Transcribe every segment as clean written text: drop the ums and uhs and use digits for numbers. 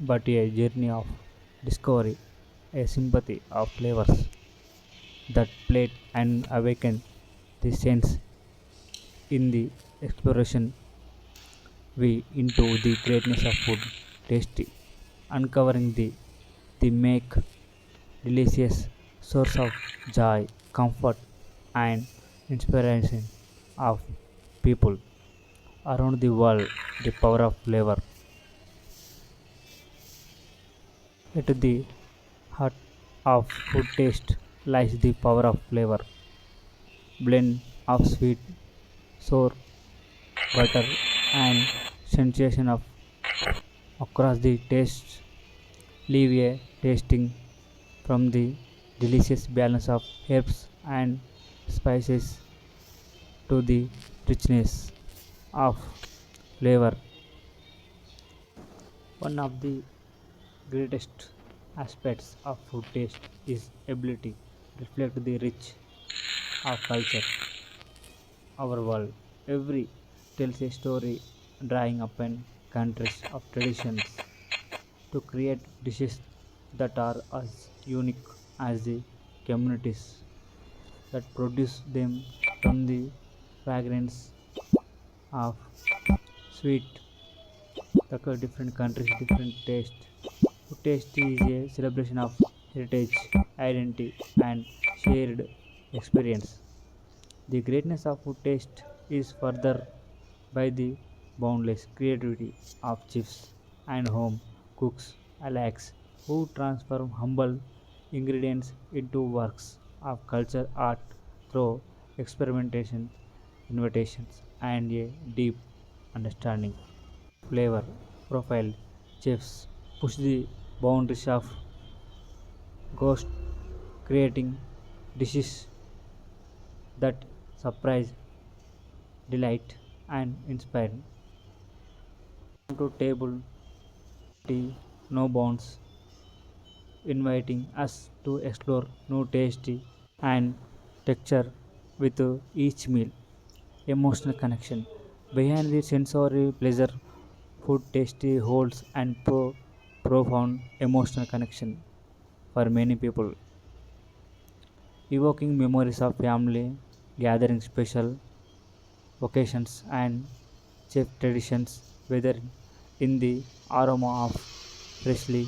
but a journey of discovery, a sympathy of flavors that played and awakened the sense in the exploration we into the greatness of food, tasty, uncovering the make delicious source of joy, comfort, and inspiration of people around the world. The power of flavor. At the heart of food taste lies the power of flavor. Blend of sweet, sour, butter, and sensation of across the tastes leave a tasting from the delicious balance of herbs and spices to the richness of flavor. One of the greatest aspects of food taste is ability to reflect the rich of culture, our world. Every tells a story drawing upon countries of traditions to create dishes that are as unique as the communities that produce them from the fragrance of sweet the different countries different taste. Food taste is a celebration of heritage identity and shared experience. The greatness of food taste is further by the boundless creativity of chefs and home cooks alike who transform humble ingredients into works of culture art through experimentation, innovations, and a deep understanding. Flavor profile chefs push the boundaries of ghost creating dishes that surprise, delight, and inspire. To table tea, no bounds, inviting us to explore new tasty and texture with each meal. Emotional connection. Behind the sensory pleasure, food tasty holds and profound emotional connection for many people, evoking memories of family, gathering special occasions and chef traditions, whether in the aroma of freshly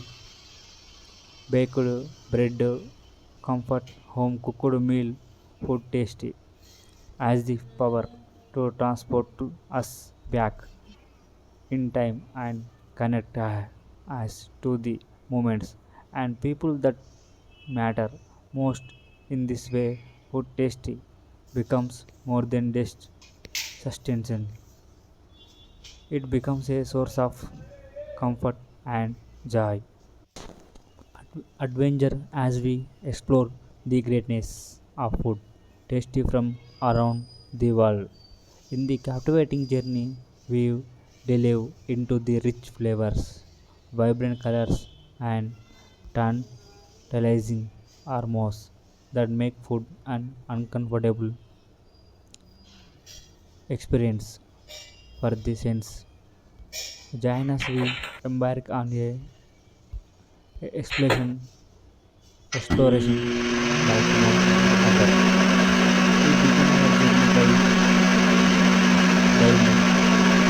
baked bread, comfort home cooked meal, food tasty has the power to transport to us back in time and connect us to the moments and people that matter most. In this way, food tasty becomes more than just sustenance. It becomes a source of comfort and joy. Adventure as we explore the greatness of food tasty from around the world. In the captivating journey, we delve into the rich flavors, vibrant colors, and tantalizing aromas that make food an uncomfortable experience for the sense. Join us, we embark on a exploration like no other. We begin our journey by diving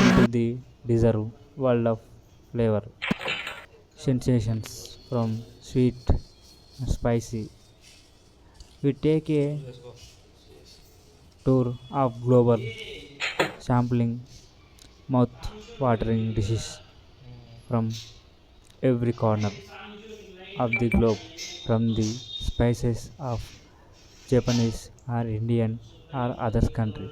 into the deserved world of flavor, sensations from sweet and spicy. We take a tour of global sampling mouth-watering dishes from every corner of the globe, from the spices of Japanese or Indian or other country.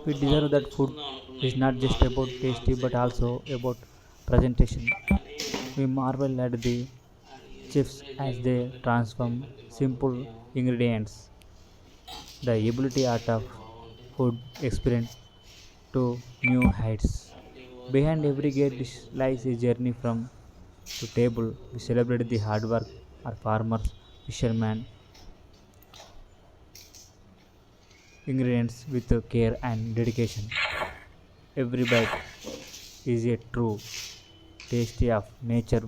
We deserve that food is not just about tasty but also about presentation. We marvel at the chefs as they transform simple ingredients, the ability art of food experience to new heights. Behind every great dish lies a journey from to table. We celebrate the hard work of farmers, fishermen, ingredients with care and dedication. Every bite is a true. tasty of nature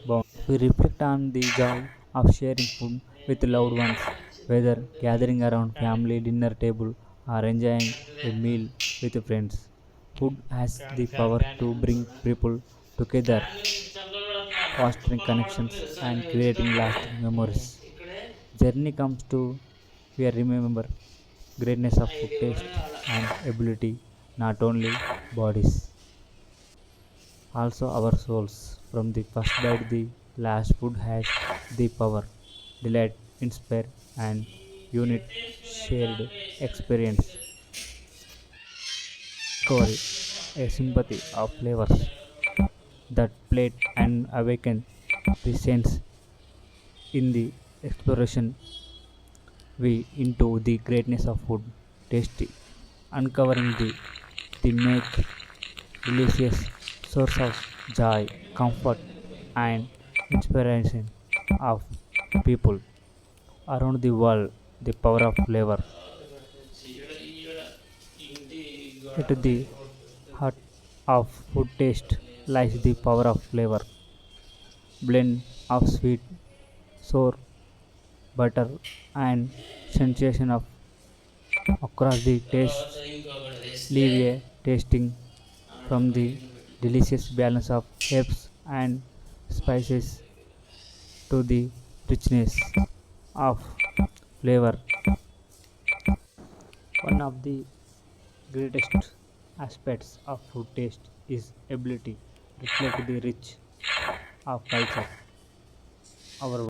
bound. We reflect on the joy of sharing food with loved ones, whether gathering around family dinner table or enjoying a meal with friends. Food has the power to bring people together, fostering connections and creating lasting memories. Journey comes to we remember greatness of food taste and ability, not only bodies, also our souls. From the first bite, the last food has the power, delight, inspire, and unit shared experience, discovery, a sympathy of flavors that plate and awaken the sense in the exploration we into the greatness of food, tasty, uncovering the make delicious source of joy, comfort, and inspiration of people around the world. The power of flavor. At the heart of food taste lies the power of flavor, blend of sweet, sour, butter, and sensation of across the tastes leave a tasting from the delicious balance of herbs and spices to the richness of flavor. One of the greatest aspects of food taste is ability reflect the rich of culture our